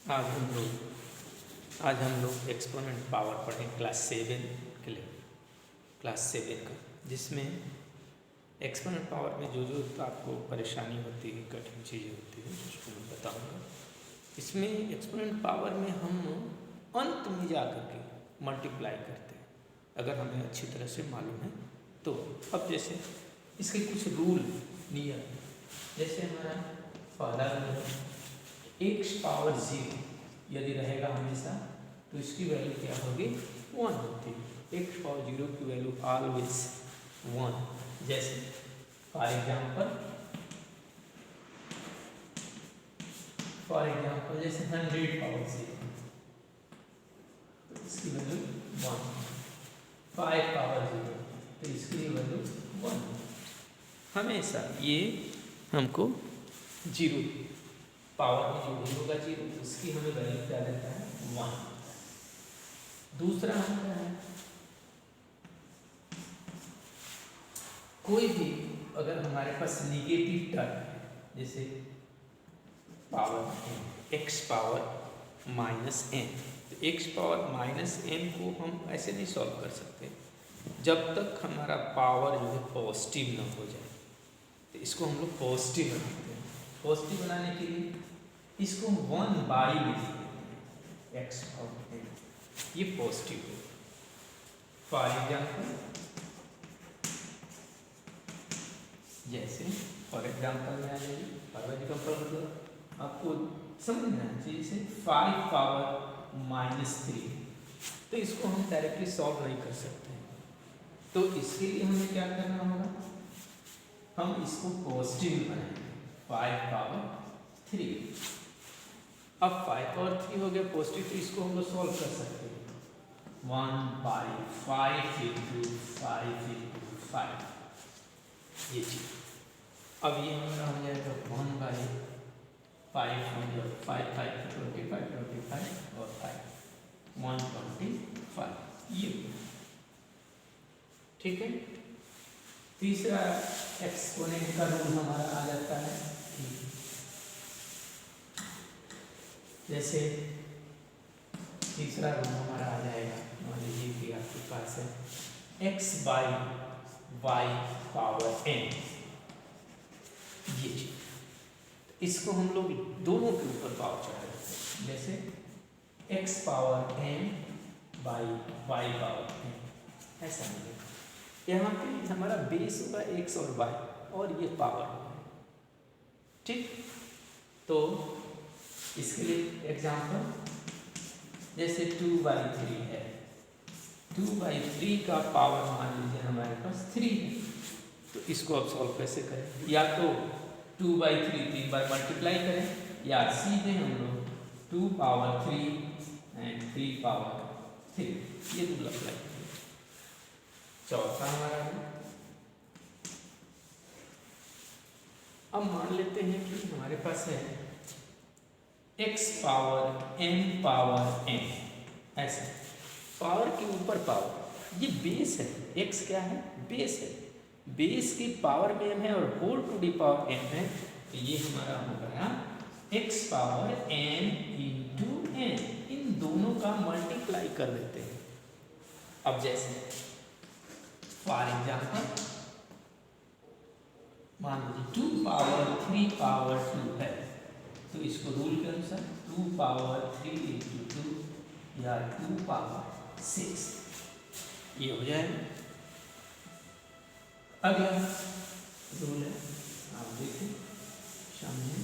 आज हम लोग एक्सपोनेंट पावर पढ़ें क्लास 7 के लिए, क्लास 7 का, जिसमें एक्सपोनेंट पावर में जो जो आपको परेशानी होती है, कठिन चीज़ें होती हैं, उसको मैं बताऊँगा। इसमें एक्सपोनेंट पावर में हम अंत में जा कर के मल्टीप्लाई करते हैं, अगर हमें अच्छी तरह से मालूम है तो। अब जैसे इसके कुछ रूल नियम, जैसे हमारा पहला रूल है एक्स पावर 0 यदि रहेगा हमेशा तो इसकी वैल्यू क्या होगी, 1 होती है। एक्स पावर 0 की वैल्यू ऑलवेज 1। जैसे फॉर एग्जांपल जैसे 100 पावर 0 तो इसकी वैल्यू 1। 5 पावर 0 तो इसकी वैल्यू 1। हमेशा ये हमको 0 पावर में जो भी होगा 0 उसकी हमें वैल्यू क्या देता है, 1। दूसरा हमारा है कोई भी अगर हमारे पास निगेटिव टर्म है, जैसे power n, x power minus n, तो एक्स पावर माइनस n को हम ऐसे नहीं सॉल्व कर सकते जब तक हमारा पावर जो है पॉजिटिव ना हो जाए। तो इसको हम लोग पॉजिटिव बनाते हैं। पॉजिटिव बनाने के लिए इसको 1 बाई में लिख देते हैं, एक्स पावर n, ये पॉजिटिव है। फॉर एग्जाम्पल में आ जाइए, फॉर एग्जाम्पल मतलब आपको समझना चाहिए, जैसे 5 पावर माइनस 3, तो इसको हम डायरेक्टली सॉल्व नहीं कर सकते हैं। तो इसके लिए हमें क्या करना होगा, हम इसको पॉजिटिव बनाएंगे, 5 पावर 3। अब 5 पावर 3 हो गया पॉजिटिव, तो इसको हम लोग सॉल्व कर सकते हैं। 1 बाई 5 इंटू 5 इंटू 5, ये चीज। अब ये हमारा हो जाएगा 1 बाई 5 मतलब 5 5 25 25 और 5 125, ये ठीक है। तीसरा एक्सपोनेंट का रूल हमारा आ जाता है, जैसे तीसरा रूल हमारा आ जाएगा, मान लीजिए कि आपके पास है x by Y power n, ये चीज। इसको हम लोग दोनों के ऊपर पावर चढ़ा देते हैं, जैसे x power n by Y power n, ऐसा मिलेगा। यहाँ पे हमारा बेस होगा x और y और ये पावर होगा, ठीक। तो इसके लिए एग्जाम्पल जैसे 2 बाई 3 है, 2 बाई 3 का पावर मान लीजिए हमारे पास 3 है, तो इसको अब सॉल्व कैसे करें, या तो 2 बाई 3 3 बार मल्टीप्लाई करें, या सीधे हम लोग 2 पावर 3 एंड 3 पावर 3, ये रूल अप्लाई करें। चौथा हमारा, अब मान लेते हैं कि हमारे पास है x power n power n, ऐसे पावर के ऊपर पावर, ये बेस है, x क्या है, बेस है, बेस की पावर में m है और whole to the power n है, तो ये हमारा हो गया x power n into n। इन दोनों का मल्टीप्लाई कर देते हैं। अब जैसे फॉर एग्जाम्पल मान लीजिए 2 पावर 3 पावर 2 है, तो इसको रूल के अनुसार 2 पावर 3 इंटू 2 या 2 पावर 6, ये हो जाएगा। अगला रूल है, आप देखिए सामने,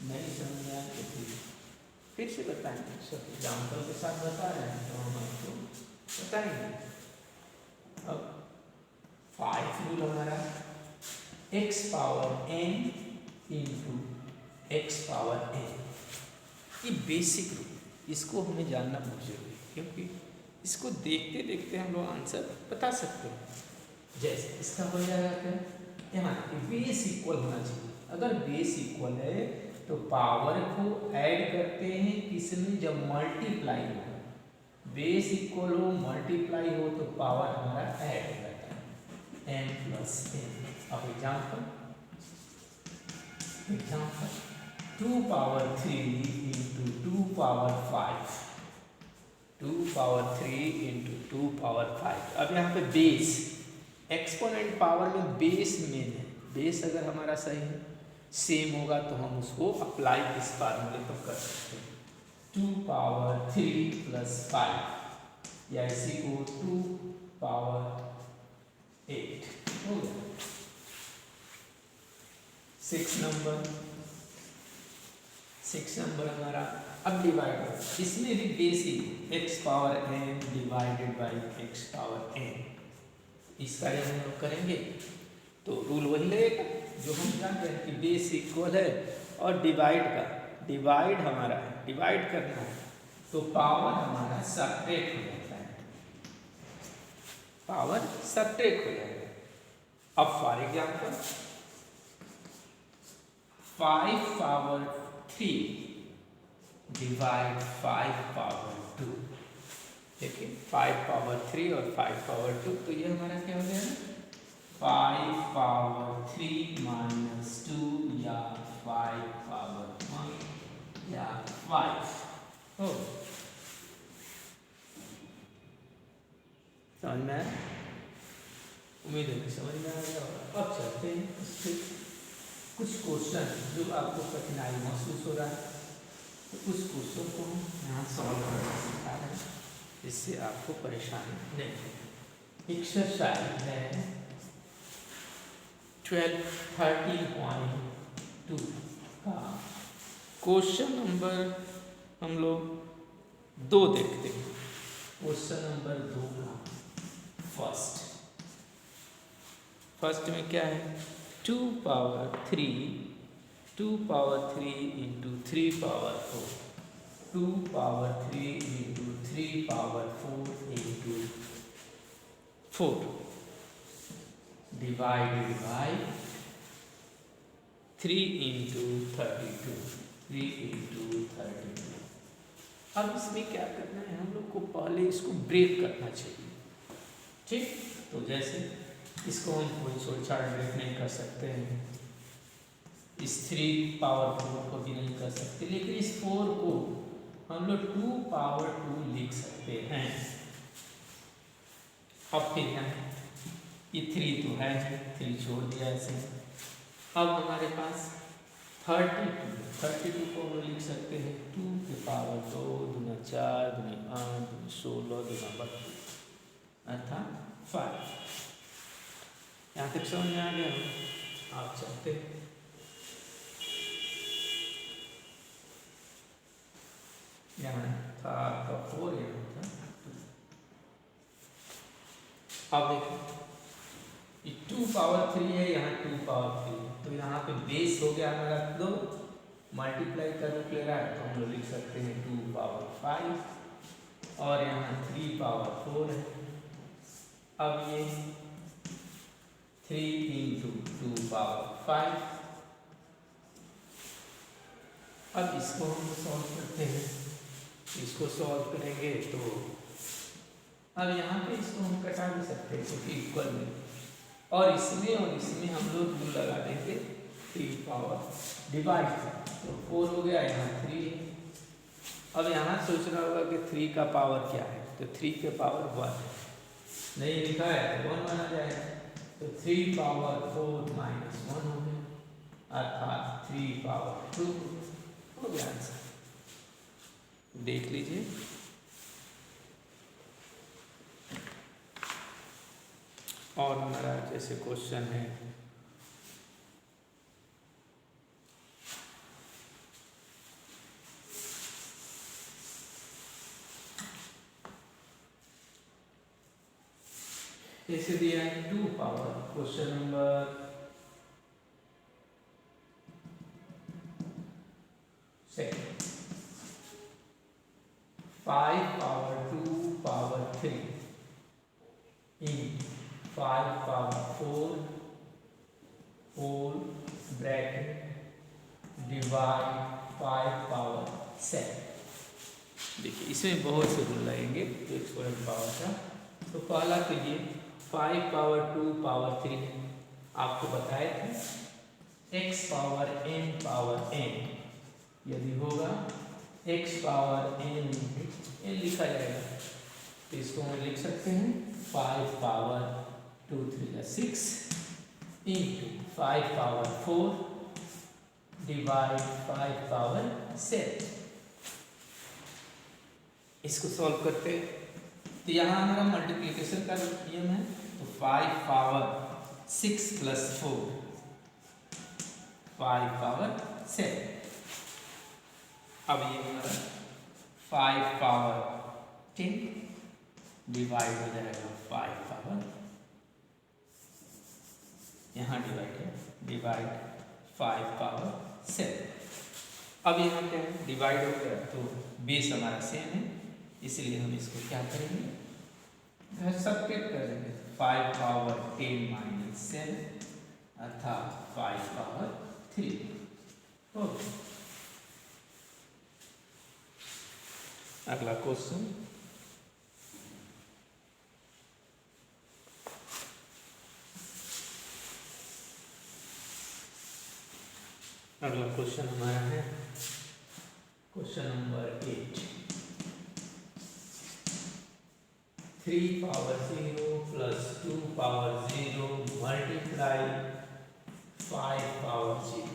नहीं समझ आया तो फिर से बताएंगे, सब एग्जाम्पल के साथ बता रहे हैं तो हम आपको बताएंगे। अब 5 रूल हमारा x power n into x power n, ये बेसिक रूल, इसको हमें जानना बहुत जरूरी है, क्योंकि इसको देखते देखते हम लोग आंसर बता सकते हैं। जैसे इसका हो जाएगा क्या, यहाँ बेस इक्वल होना चाहिए, अगर बेस इक्वल है तो पावर को ऐड करते हैं किसमें, जब मल्टीप्लाई हो, बेस इक्वल हो मल्टीप्लाई हो तो पावर हमारा ऐड हो जाता है, n प्लस n। अब example 2 power 3 into 2 power 5, 2 power 3 into 2 power 5। अब यहाँ पे बेस, एक्सपोनेंट पावर में बेस मेन है, बेस अगर हमारा सही है सेम होगा तो हम उसको अप्लाई इस फार्मूले पर कर सकते हैं। 2 पावर 3 प्लस 5 या इसी को 2 पावर 8 हो गया। 6 नंबर हमारा। अब डिवाइड, इसमें भी basic x power n divided by x power n, इसका जब हम लोग करेंगे तो रूल वही लगेगा जो हम जानते हैं कि बेस इक्वल है और डिवाइड हमारा है, डिवाइड करना है तो पावर हमारा सब्ट्रैक्ट हो जाता है, पावर सब्ट्रैक्ट हो जाएगा। अब for example 5 power 3 divide 5 power 2, देखिए 5 पावर 3 और 5 पावर 2, तो ये हमारा क्या हो जाएगा 5 पावर 3 माइनस 2 या 5 पावर 1 या 5 हो। समझ में आया? उम्मीद है कि समझ में आ गया होगा। अब चलते हैं उसके कुछ क्वेश्चन जो आपको कठिनाई महसूस हो रहा है, तो उस क्वेश्चन को हम यहाँ सॉल्व करना सिखा रहे हैं, इससे आपको परेशानी नहीं होगी। एक्सरसाइज है 12.13.2 का क्वेश्चन नंबर हम लोग 2 देखते हैं। क्वेश्चन नंबर 2 का फर्स्ट में क्या है 2 power 3 into 3 power 4, 2 power 3 into 3 power 4 into 4 divided by 3 into 32। अब इसमें क्या करना है, हम लोग को पहले इसको ब्रेक करना चाहिए, ठीक। तो जैसे इसको हम कोई शॉर्टकट ब्रेक नहीं कर सकते हैं, इस 3 पावर 4 को भी नहीं कर सकते, लेकिन इस 4 को हम लोग 2 पावर 2 लिख सकते हैं। अब फिर यहाँ ये 3 तो है, 3 छोड़ दिया ऐसे। अब हमारे पास 32 को हम लिख सकते हैं 2 के पावर 2 दूना 4 दूनी 8 दूनी 16 दूना 32 अर्थात 5। यहाँ तक समझ में आ गया? आप चलते हैं यहाँ था आपका 4, यहाँ था 2। अब देखो ये 2 पावर 3 है, यहाँ 2 पावर 3 है, तो यहाँ पे बेस हो गया हमारा 2, मल्टीप्लाई का रूप ले रहा है तो हम लोग लिख सकते हैं 2 पावर 5 और यहाँ 3 पावर 4 है। अब ये 3 इंटू 2 पावर 5। अब इसको हम सॉल्व करते हैं, इसको सॉल्व करेंगे तो अब यहाँ पे इसको हम कटा भी सकते हैं क्योंकि इक्वल में, और इसमें हम लोग रूल लगा देंगे 3 पावर डिवाइड, तो 4 हो गया, यहाँ 3 है। अब यहाँ सोचना होगा कि 3 का पावर क्या है, तो 3 के पावर 1 है, नहीं लिखा है तो 1 माना जाएगा, तो 3 पावर 4 माइनस 1 हो गया, अर्थात 3 पावर 2 हो गया आंसर। देख लीजिए और हमारा जैसे क्वेश्चन है जैसे दिया है 2 power, question number 2 5 power 2 power 3 इन 5 power 4 whole bracket divide 5 power 7। देखिए इसमें बहुत से रूल लगेंगे एक्सपोनेंट पावर का। तो पहला तो ये 5 पावर 2 पावर 3 आपको बताए थे, x power n power n यदि होगा x पावर n लिखा जाएगा, तो इसको हम लिख सकते हैं 5 power 2 3 6 into 5 power 4 divide 5 power 7। इसको सॉल्व करते हैं तो यहाँ हमारा मल्टीप्लिकेशन का नियम है, तो 5 पावर 6 प्लस 4 5 पावर 7। अब ये हमारा 5 पावर 10 डिवाइड हो जाएगा 5 पावर, यहाँ डिवाइड है, डिवाइड 5 पावर 7। अब यहाँ क्या है, डिवाइड हो गया तो बेस हमारा सेम है, इसलिए हम इसको क्या करेंगे, सब्ट्रैक्ट करेंगे। 5 पावर 10 माइनस 7 अर्थात 5 पावर 3। ओके, अगला क्वेश्चन, अगला क्वेश्चन हमारा है question number 8। 3 power 0 plus 2 power 0 multiply 5 power 0।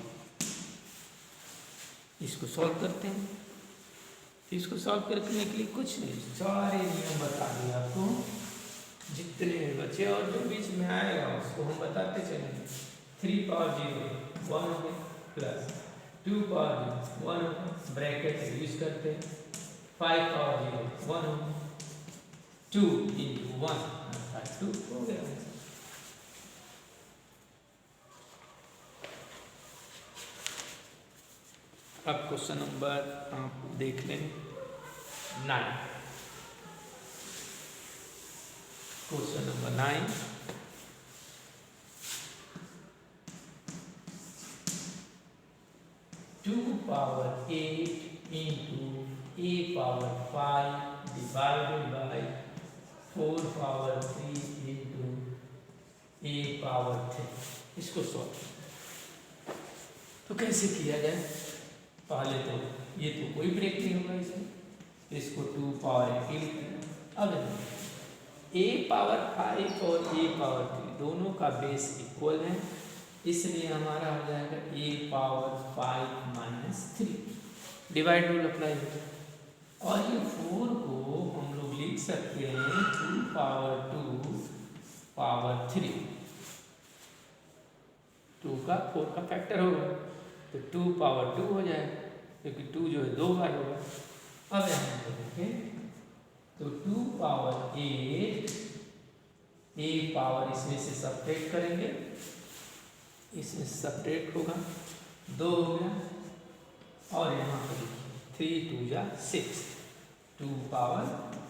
इसको सॉल्व करते हैं। इसको सॉल्व करने के लिए कुछ नहीं, सारे नियम बता दिए आपको, जितने बचे और जो बीच में आएगा उसको हम बताते चलेंगे। 3 पावर 0 1 हो गया, प्लस 2 पावर 0 1 हो गया, ब्रैकेट यूज करते हैं। 5 पावर 0 1 हो गया, 2 इंटू 1 अर्थात 2 हो गया। अब क्वेश्चन नंबर आप देख लें 9। Question number 9, two power 8 into a power 5 divided by 4 power 3 into a power 3। इसको सॉल्व तो कैसे किया जाए, पहले तो ये तो कोई ब्रेक नहीं होगा इसमें, इसको 2 पावर 8 लिखना। अब a पावर 5 और a पावर 3 दोनों का बेस इक्वल है, इसलिए हमारा हो जाएगा a power 5 minus 3 divide rule apply होगा। और ये 4 को हम लोग लिख सकते हैं 2 पावर 2 पावर 3, 2 का 4 का फैक्टर होगा तो 2 पावर 2 हो जाएगा, क्योंकि 2 जो है 2 बार होगा। अब यहाँ पे देखें तो 2 पावर 8 a पावर इसमें से सब्ट्रैक्ट करेंगे, इसमें सब्ट्रैक्ट होगा 2 हो गया, और यहाँ पर 3 2 जा 6 2 पावर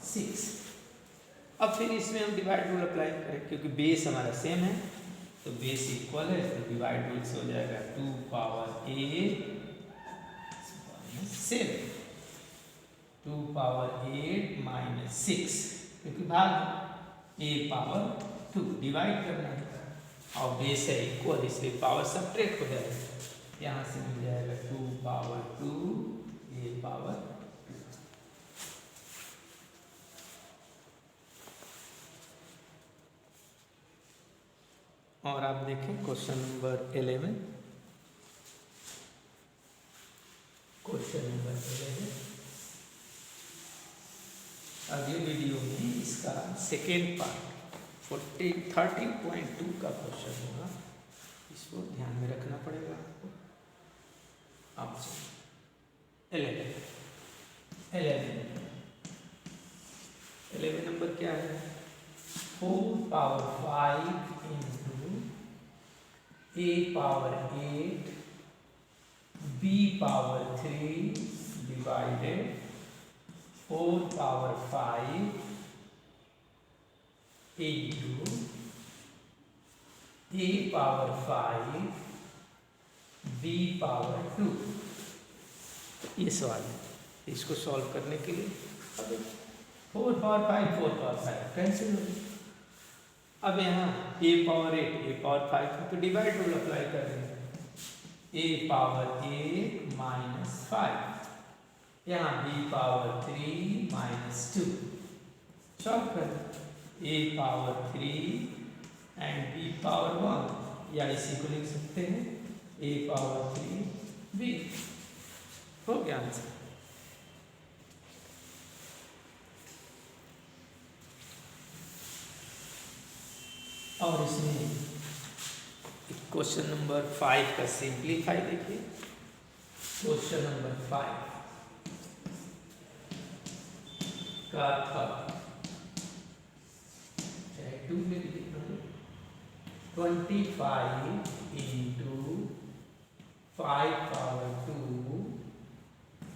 6। अब फिर इसमें हम डिवाइड रूल अप्लाई करें, क्योंकि बेस हमारा सेम है तो बेस इक्वल है, तो डिवाइड रूल से हो जाएगा 2 पावर 8 7 2 पावर 8 माइनस 6, क्योंकि भाग a पावर 2 डिवाइड करना है और बेस है इक्वल, इसलिए पावर सब्ट्रैक्ट हो जाएगा, यहाँ से मिल जाएगा 2 पावर 2 a पावर 2। और आप देखें क्वेश्चन नंबर 11। क्वेश्चन नंबर 11 अगले वीडियो में इसका सेकेंड पार्ट 13.2 का क्वेश्चन होगा, इसको ध्यान में रखना पड़ेगा आपको। आपसे 11 नंबर क्या है, 4 power 5 into a power 8 b power 3 divided 4 power 5 into a power 5 b power 2। ये सवाल है, इसको सॉल्व करने के लिए अब 4 पावर 5 4 पावर 5 कैंसिल हो गया। अब यहाँ a पावर 8 a पावर 5 तो डिवाइड रूल अप्लाई कर देंगे, a पावर 8 माइनस 5, यहाँ b पावर 3 माइनस 2। सॉल्व कर, a power 3 and b power 1, या इसी को लिख सकते हैं a पावर 3 b। हो गया आंसर। और इसमें क्वेश्चन नंबर 5 का सिंप्लीफाई देखिए। क्वेश्चन नंबर 5 का था 2 में भी लिखना है 25 into 5 power 2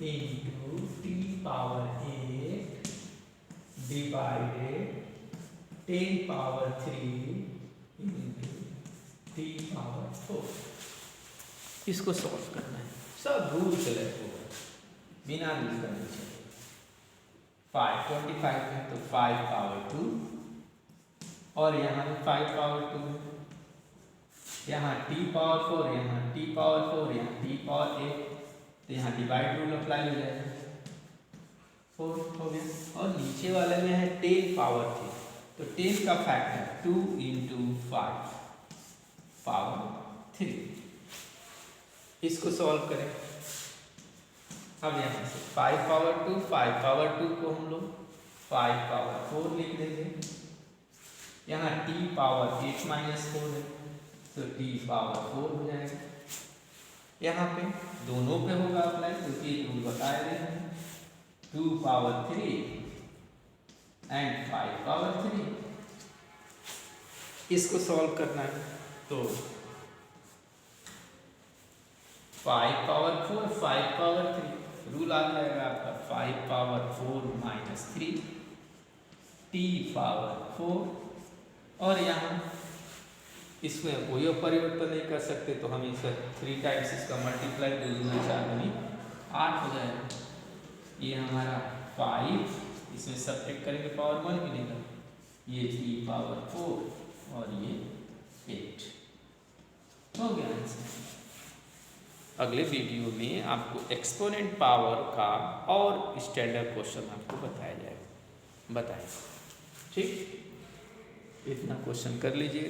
into t power 8 divided 10 power 3 into t power 4। इसको सॉल्व करना है, सब रूल सेलेक्ट होगा, बिना रूल करने चाहिए। 25 है तो 5 पावर 2, और यहाँ भी 5 पावर 2 है, यहाँ t पावर 4, यहाँ t पावर 4, यहाँ t पावर 8, तो यहाँ डिवाइड रूल अप्लाई हो जाएगा, 4 हो गया। और नीचे वाले में है 10 पावर 3, तो 10 का फैक्टर 2 इंटू 5 पावर 3। इसको सॉल्व करें। अब यहाँ से 5 पावर 2, 5 पावर 2 को हम लोग 5 पावर 4 लिख देंगे। यहाँ t पावर 8 माइनस 4 है, तो t पावर 4 हो जाएगा। यहाँ पे दोनों पे होगा अप्लाई, क्योंकि एक रूल बताए गए हैं, 2 पावर 3 एंड 5 पावर 3। इसको सॉल्व करना है तो 5 पावर 4, 5 पावर 3, रूल आ जाएगा आपका 5 पावर 4 माइनस 3, t पावर 4, और यहाँ इसमें कोई और परिवर्तन नहीं कर सकते, तो हम इसे 3 टाइम्स इसका मल्टीप्लाई 2 गुना 4 गुनी 8 हो जाएगा। ये हमारा 5, इसमें सब्ट्रैक्ट करेंगे पावर 1 मिलेगा, ये t पावर 4 और ये 8 हो गया आंसर। अगले वीडियो में आपको एक्सपोनेंट पावर का और स्टैंडर्ड क्वेश्चन आपको बताया जाएगा, ठीक, इतना क्वेश्चन कर लीजिए।